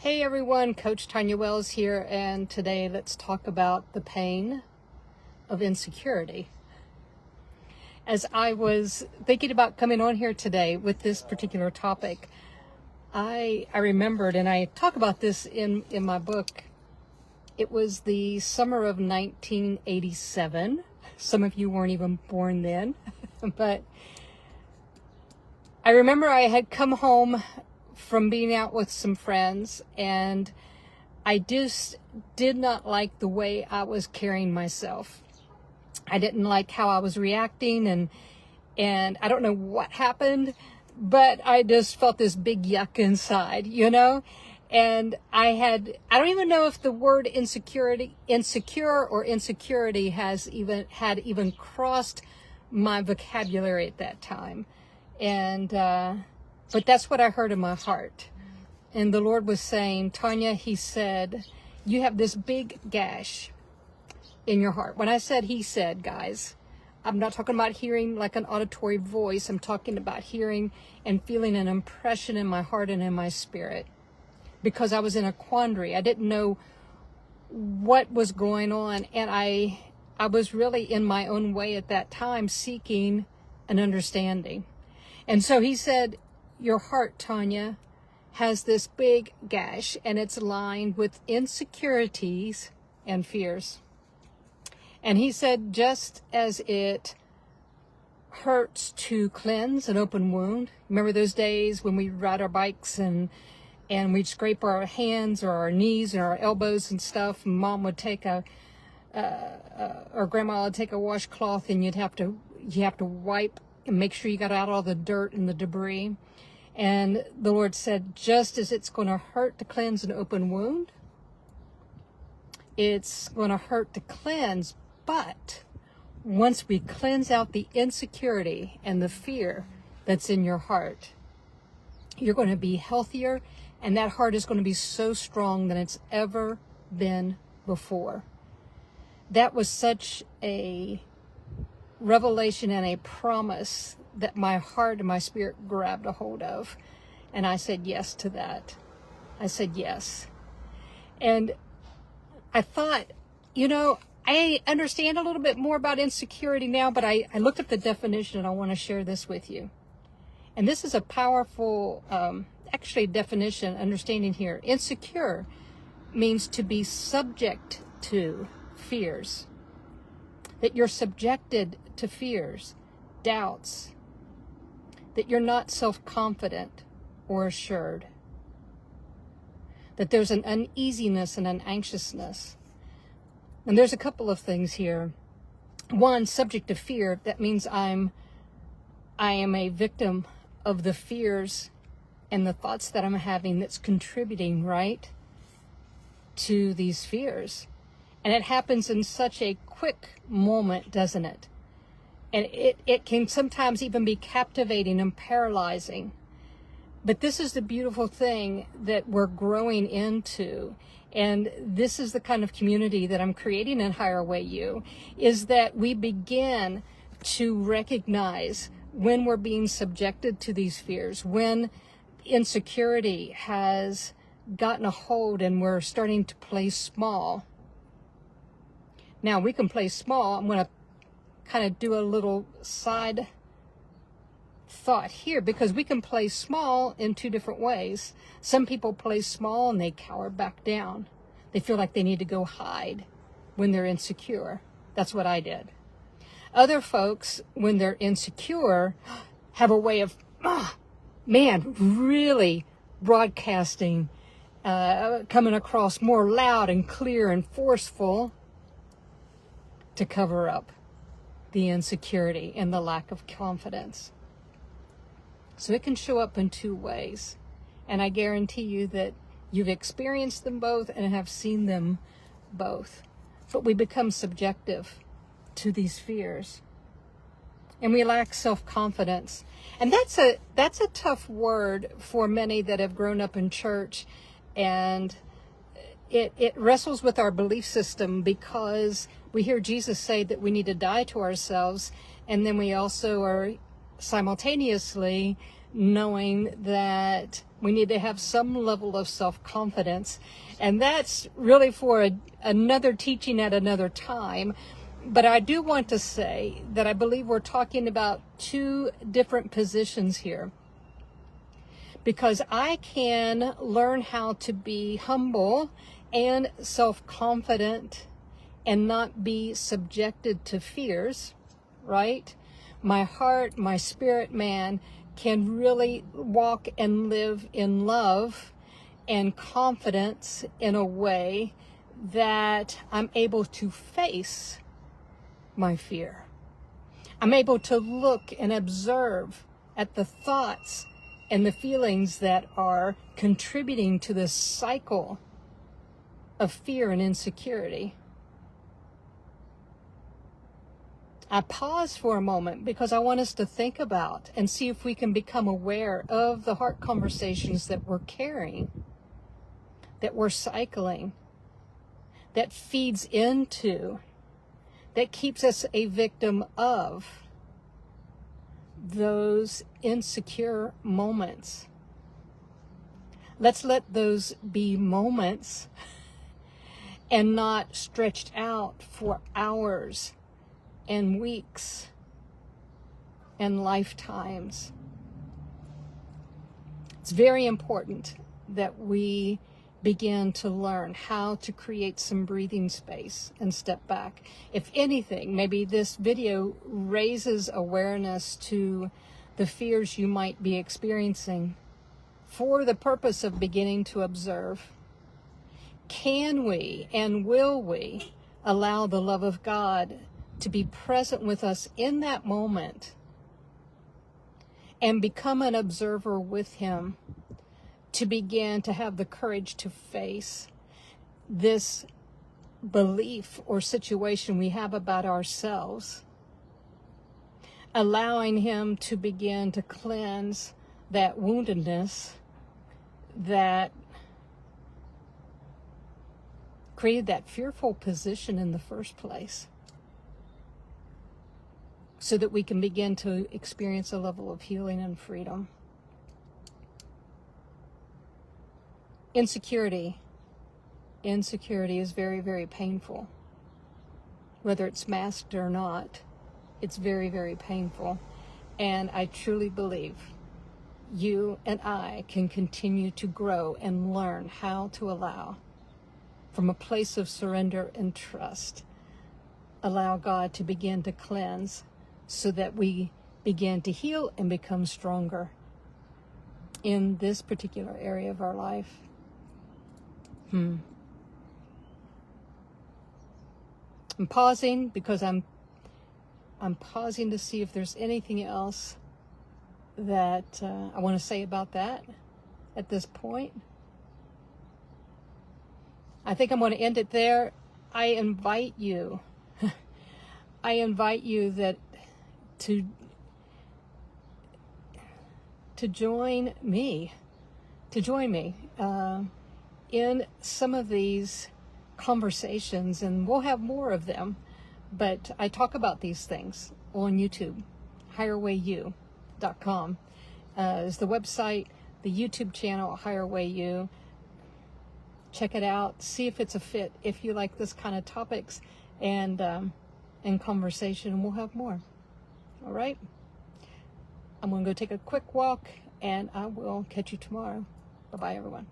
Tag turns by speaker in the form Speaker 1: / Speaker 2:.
Speaker 1: Hey everyone, Coach Tanya Wells here, and today let's talk about the pain of insecurity. As I was thinking about coming on here today with this particular topic, I remembered, and I talk about this in my book, it was the summer of 1987. Some of you weren't even born then, but I remember I had come home from being out with some friends, and I just did not like the way I was carrying myself. I didn't like how I was reacting, and I don't know what happened, but I just felt this big yuck inside, and I don't even know if the word insecure or insecurity had even crossed my vocabulary at that time. But that's what I heard in my heart. And the Lord was saying, Tanya, he said, you have this big gash in your heart. When I said he said, guys, I'm not talking about hearing like an auditory voice. I'm talking about hearing and feeling an impression in my heart and in my spirit. Because I was in a quandary. I didn't know what was going on. And I was really in my own way at that time seeking an understanding. And so he said, your heart, Tanya, has this big gash, and it's lined with insecurities and fears. And he said, just as it hurts to cleanse an open wound. Remember those days when we ride our bikes and we'd scrape our hands or our knees and our elbows and stuff, and Mom would take or Grandma would take a washcloth, and you have to wipe and make sure you got out all the dirt and the debris. And the Lord said, just as it's going to hurt to cleanse an open wound, it's going to hurt to cleanse. But once we cleanse out the insecurity and the fear that's in your heart, you're going to be healthier, and that heart is going to be so strong than it's ever been before. That was such a revelation and a promise that my heart and my spirit grabbed a hold of. And I said yes to that. I said yes. And I thought, I understand a little bit more about insecurity now, but I looked up the definition, and I want to share this with you. And this is a powerful, definition, understanding here. Insecure means to be subject to fears. That you're subjected to fears, doubts, that you're not self-confident or assured, that there's an uneasiness and an anxiousness. And there's a couple of things here. One, subject to fear, that means I am a victim of the fears and the thoughts that I'm having that's contributing, right, to these fears. And it happens in such a quick moment, doesn't it? And it can sometimes even be captivating and paralyzing. But this is the beautiful thing that we're growing into. And this is the kind of community that I'm creating in Higher Way U, is that we begin to recognize when we're being subjected to these fears, when insecurity has gotten a hold and we're starting to play small. Now, we can play small. I'm going to kind of do a little side thought here, because we can play small in two different ways. Some people play small and they cower back down. They feel like they need to go hide when they're insecure. That's what I did. Other folks, when they're insecure, have a way of, really broadcasting, coming across more loud and clear and forceful to cover up the insecurity and the lack of confidence. So it can show up in two ways. And I guarantee you that you've experienced them both and have seen them both. But we become subjective to these fears. And we lack self-confidence. And that's a tough word for many that have grown up in church. And it wrestles with our belief system, because we hear Jesus say that we need to die to ourselves, and then we also are simultaneously knowing that We need to have some level of self-confidence. And that's really for another teaching at another time. But I do want to say that I believe we're talking about two different positions here. Because I can learn how to be humble and self-confident and not be subjected to fears, right? My heart, my spirit man can really walk and live in love and confidence in a way that I'm able to face my fear. I'm able to look and observe at the thoughts and the feelings that are contributing to this cycle of fear and insecurity. I pause for a moment because I want us to think about and see if we can become aware of the heart conversations that we're carrying, that we're cycling, that feeds into, that keeps us a victim of those insecure moments. Let's let those be moments and not stretched out for hours and weeks and lifetimes. It's very important that we begin to learn how to create some breathing space and step back. If anything, maybe this video raises awareness to the fears you might be experiencing for the purpose of beginning to observe. Can we and will we allow the love of God to be present with us in that moment and become an observer with Him, to begin to have the courage to face this belief or situation we have about ourselves, allowing Him to begin to cleanse that woundedness that created that fearful position in the first place, so that we can begin to experience a level of healing and freedom. Insecurity is very, very painful. Whether it's masked or not, it's very, very painful. And I truly believe you and I can continue to grow and learn how to allow, from a place of surrender and trust, allow God to begin to cleanse so that we begin to heal and become stronger in this particular area of our life. I'm pausing because I'm pausing to see if there's anything else that I want to say about that at this point. I think I'm going to end it there. I invite you that to join me in some of these conversations, and we'll have more of them. But I talk about these things on YouTube. HigherWayU.com is the website, the YouTube channel, HigherWayU. Check it out. See if it's a fit. If you like this kind of topics and conversation, we'll have more. All right? I'm going to go take a quick walk, and I will catch you tomorrow. Bye-bye, everyone.